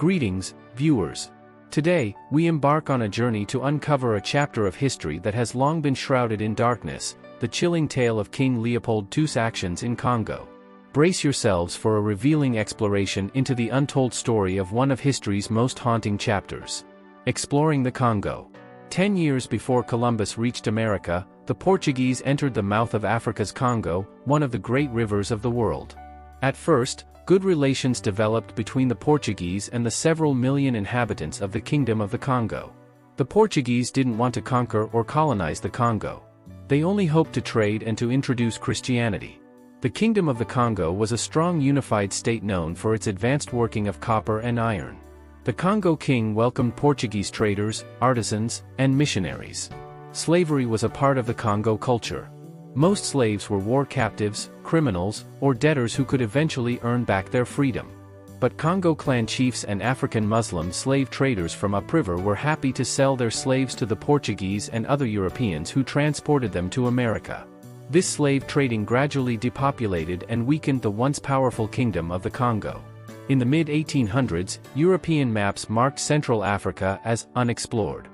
Greetings, viewers. Today, we embark on a journey to uncover a chapter of history that has long been shrouded in darkness, the chilling tale of King Leopold II's actions in Congo. Brace yourselves for a revealing exploration into the untold story of one of history's most haunting chapters. Exploring the Congo. 10 years before Columbus reached America, the Portuguese entered the mouth of Africa's Congo, one of the great rivers of the world. At first, good relations developed between the Portuguese and the several million inhabitants of the Kingdom of the Congo. The Portuguese didn't want to conquer or colonize the Congo. They only hoped to trade and to introduce Christianity. The Kingdom of the Congo was a strong unified state known for its advanced working of copper and iron. The Congo king welcomed Portuguese traders, artisans, and missionaries. Slavery was a part of the Congo culture. Most slaves were war captives, criminals, or debtors who could eventually earn back their freedom. But Congo clan chiefs and African Muslim slave traders from upriver were happy to sell their slaves to the Portuguese and other Europeans who transported them to America. This slave trading gradually depopulated and weakened the once powerful Kingdom of the Congo. In the mid-1800s, European maps marked Central Africa as unexplored.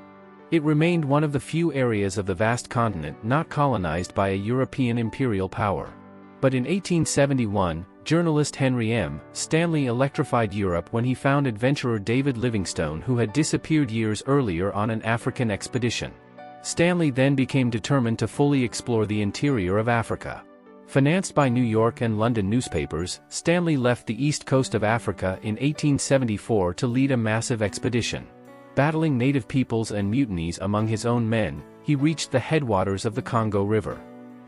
It remained one of the few areas of the vast continent not colonized by a European imperial power. But in 1871, journalist Henry M. Stanley electrified Europe when he found adventurer David Livingstone, who had disappeared years earlier on an African expedition. Stanley then became determined to fully explore the interior of Africa. Financed by New York and London newspapers, Stanley left the east coast of Africa in 1874 to lead a massive expedition. Battling native peoples and mutinies among his own men, he reached the headwaters of the Congo River.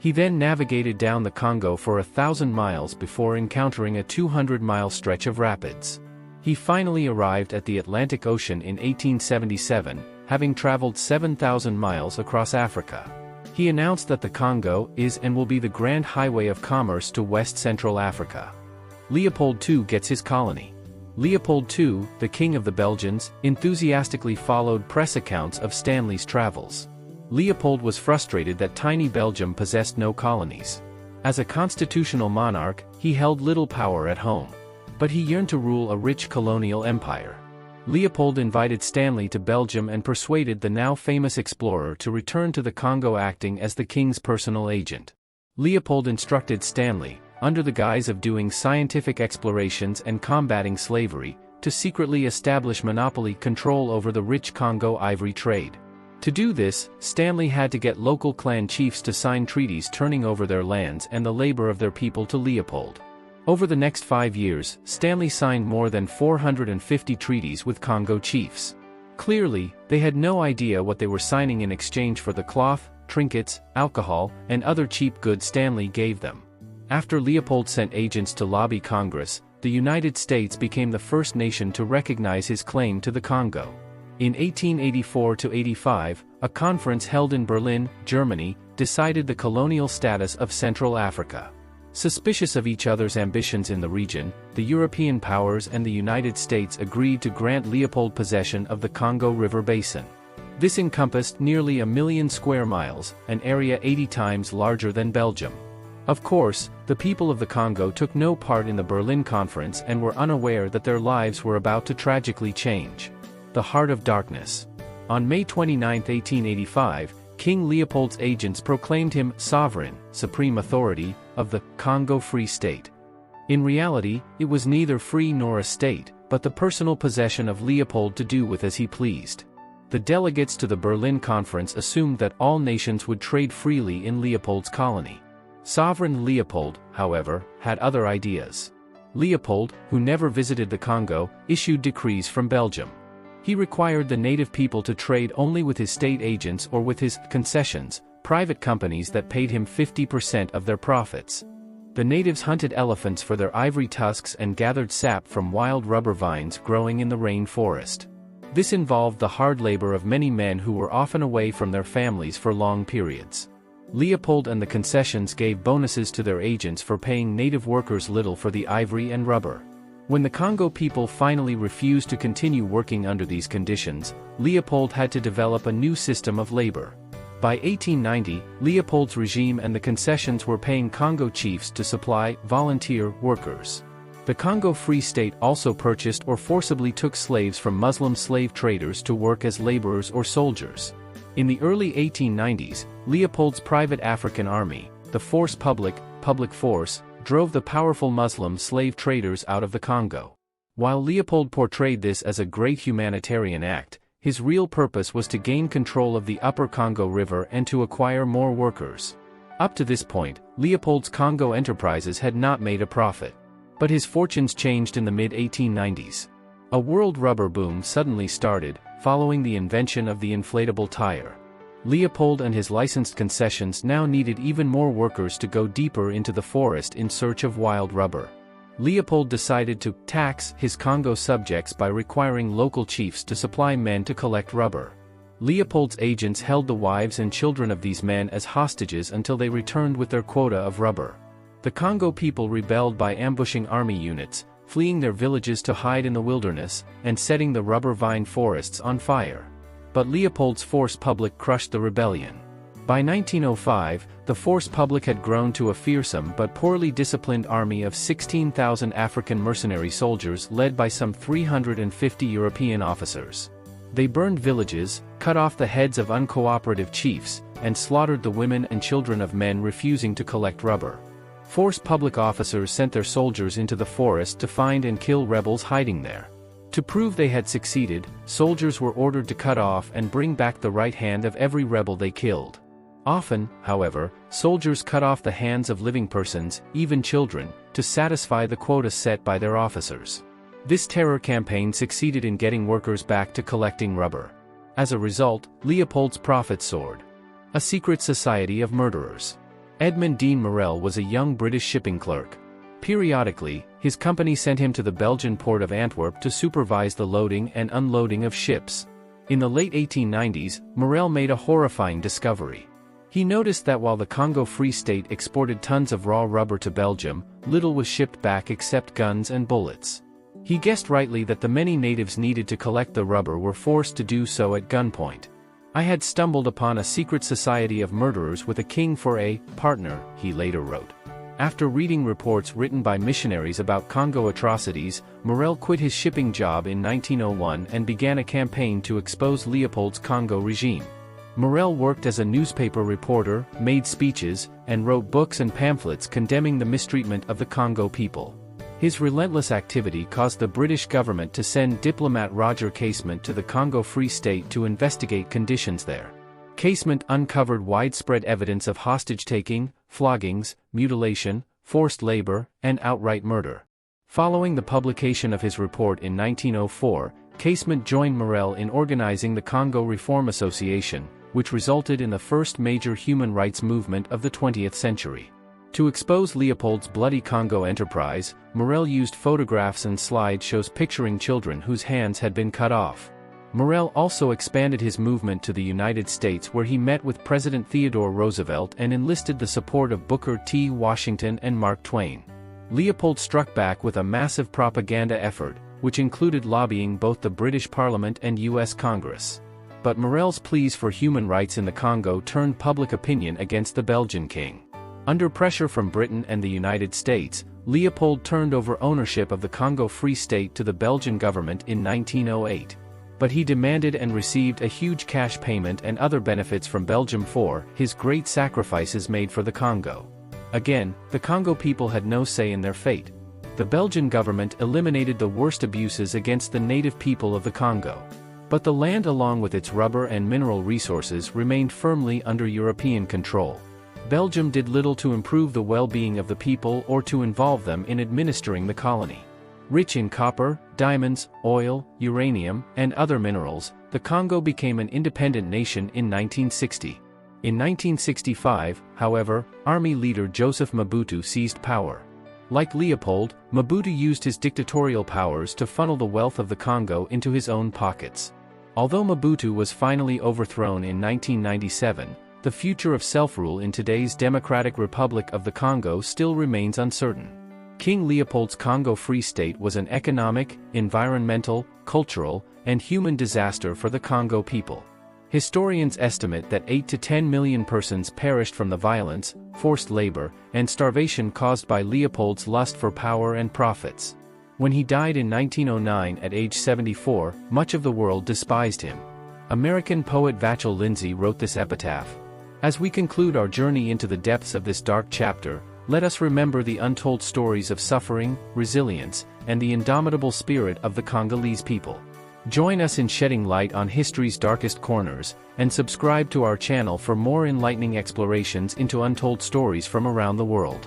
He then navigated down the Congo for 1,000 miles before encountering a 200-mile stretch of rapids. He finally arrived at the Atlantic Ocean in 1877, having traveled 7,000 miles across Africa. He announced that the Congo is and will be the grand highway of commerce to West Central Africa. Leopold II gets his colony. Leopold II, the King of the Belgians, enthusiastically followed press accounts of Stanley's travels. Leopold was frustrated that tiny Belgium possessed no colonies. As a constitutional monarch, he held little power at home. But he yearned to rule a rich colonial empire. Leopold invited Stanley to Belgium and persuaded the now famous explorer to return to the Congo, acting as the king's personal agent. Leopold instructed Stanley, under the guise of doing scientific explorations and combating slavery, to secretly establish monopoly control over the rich Congo ivory trade. To do this, Stanley had to get local clan chiefs to sign treaties turning over their lands and the labor of their people to Leopold. Over the next 5 years, Stanley signed more than 450 treaties with Congo chiefs. Clearly, they had no idea what they were signing in exchange for the cloth, trinkets, alcohol, and other cheap goods Stanley gave them. After Leopold sent agents to lobby Congress, the United States became the first nation to recognize his claim to the Congo. In 1884–85, a conference held in Berlin, Germany, decided the colonial status of Central Africa. Suspicious of each other's ambitions in the region, the European powers and the United States agreed to grant Leopold possession of the Congo River basin. This encompassed nearly 1 million square miles, an area 80 times larger than Belgium. Of course, the people of the Congo took no part in the Berlin Conference and were unaware that their lives were about to tragically change. The Heart of Darkness. On May 29, 1885, King Leopold's agents proclaimed him sovereign, supreme authority, of the Congo Free State. In reality, it was neither free nor a state, but the personal possession of Leopold to do with as he pleased. The delegates to the Berlin Conference assumed that all nations would trade freely in Leopold's colony. Sovereign Leopold, however, had other ideas. Leopold, who never visited the Congo, issued decrees from Belgium. He required the native people to trade only with his state agents or with his concessions, private companies that paid him 50% of their profits. The natives hunted elephants for their ivory tusks and gathered sap from wild rubber vines growing in the rainforest. This involved the hard labor of many men who were often away from their families for long periods. Leopold and the concessions gave bonuses to their agents for paying native workers little for the ivory and rubber. When the Congo people finally refused to continue working under these conditions, Leopold had to develop a new system of labor. By 1890, Leopold's regime and the concessions were paying Congo chiefs to supply volunteer workers. The Congo Free State also purchased or forcibly took slaves from Muslim slave traders to work as laborers or soldiers. In the early 1890s, Leopold's private African army, the Force Publique, Public Force, drove the powerful Muslim slave traders out of the Congo. While Leopold portrayed this as a great humanitarian act, his real purpose was to gain control of the upper Congo River and to acquire more workers. Up to this point, Leopold's Congo enterprises had not made a profit. But his fortunes changed in the mid-1890s. A world rubber boom suddenly started, following the invention of the inflatable tire. Leopold and his licensed concessions now needed even more workers to go deeper into the forest in search of wild rubber. Leopold decided to tax his Congo subjects by requiring local chiefs to supply men to collect rubber. Leopold's agents held the wives and children of these men as hostages until they returned with their quota of rubber. The Congo people rebelled by ambushing army units, fleeing their villages to hide in the wilderness, and setting the rubber vine forests on fire. But Leopold's Force Publique crushed the rebellion. By 1905, the Force Publique had grown to a fearsome but poorly disciplined army of 16,000 African mercenary soldiers led by some 350 European officers. They burned villages, cut off the heads of uncooperative chiefs, and slaughtered the women and children of men refusing to collect rubber. Force Publique officers sent their soldiers into the forest to find and kill rebels hiding there. To prove they had succeeded, soldiers were ordered to cut off and bring back the right hand of every rebel they killed. Often, however, soldiers cut off the hands of living persons, even children, to satisfy the quota set by their officers. This terror campaign succeeded in getting workers back to collecting rubber. As a result, Leopold's profits soared. A secret society of murderers. Edmund Dean Morel was a young British shipping clerk. Periodically, his company sent him to the Belgian port of Antwerp to supervise the loading and unloading of ships. In the late 1890s, Morel made a horrifying discovery. He noticed that while the Congo Free State exported tons of raw rubber to Belgium, little was shipped back except guns and bullets. He guessed rightly that the many natives needed to collect the rubber were forced to do so at gunpoint. "I had stumbled upon a secret society of murderers with a king for a partner," he later wrote. After reading reports written by missionaries about Congo atrocities, Morel quit his shipping job in 1901 and began a campaign to expose Leopold's Congo regime. Morel worked as a newspaper reporter, made speeches, and wrote books and pamphlets condemning the mistreatment of the Congo people. His relentless activity caused the British government to send diplomat Roger Casement to the Congo Free State to investigate conditions there. Casement uncovered widespread evidence of hostage-taking, floggings, mutilation, forced labor, and outright murder. Following the publication of his report in 1904, Casement joined Morel in organizing the Congo Reform Association, which resulted in the first major human rights movement of the 20th century. To expose Leopold's bloody Congo enterprise, Morel used photographs and slideshows picturing children whose hands had been cut off. Morel also expanded his movement to the United States, where he met with President Theodore Roosevelt and enlisted the support of Booker T. Washington and Mark Twain. Leopold struck back with a massive propaganda effort, which included lobbying both the British Parliament and U.S. Congress. But Morel's pleas for human rights in the Congo turned public opinion against the Belgian king. Under pressure from Britain and the United States, Leopold turned over ownership of the Congo Free State to the Belgian government in 1908. But he demanded and received a huge cash payment and other benefits from Belgium for his great sacrifices made for the Congo. Again, the Congo people had no say in their fate. The Belgian government eliminated the worst abuses against the native people of the Congo. But the land, along with its rubber and mineral resources, remained firmly under European control. Belgium did little to improve the well-being of the people or to involve them in administering the colony. Rich in copper, diamonds, oil, uranium, and other minerals, the Congo became an independent nation in 1960. In 1965, however, army leader Joseph Mobutu seized power. Like Leopold, Mobutu used his dictatorial powers to funnel the wealth of the Congo into his own pockets. Although Mobutu was finally overthrown in 1997, the future of self-rule in today's Democratic Republic of the Congo still remains uncertain. King Leopold's Congo Free State was an economic, environmental, cultural, and human disaster for the Congo people. Historians estimate that 8 to 10 million persons perished from the violence, forced labor, and starvation caused by Leopold's lust for power and profits. When he died in 1909 at age 74, much of the world despised him. American poet Vachel Lindsay wrote this epitaph. As we conclude our journey into the depths of this dark chapter, let us remember the untold stories of suffering, resilience, and the indomitable spirit of the Congolese people. Join us in shedding light on history's darkest corners, and subscribe to our channel for more enlightening explorations into untold stories from around the world.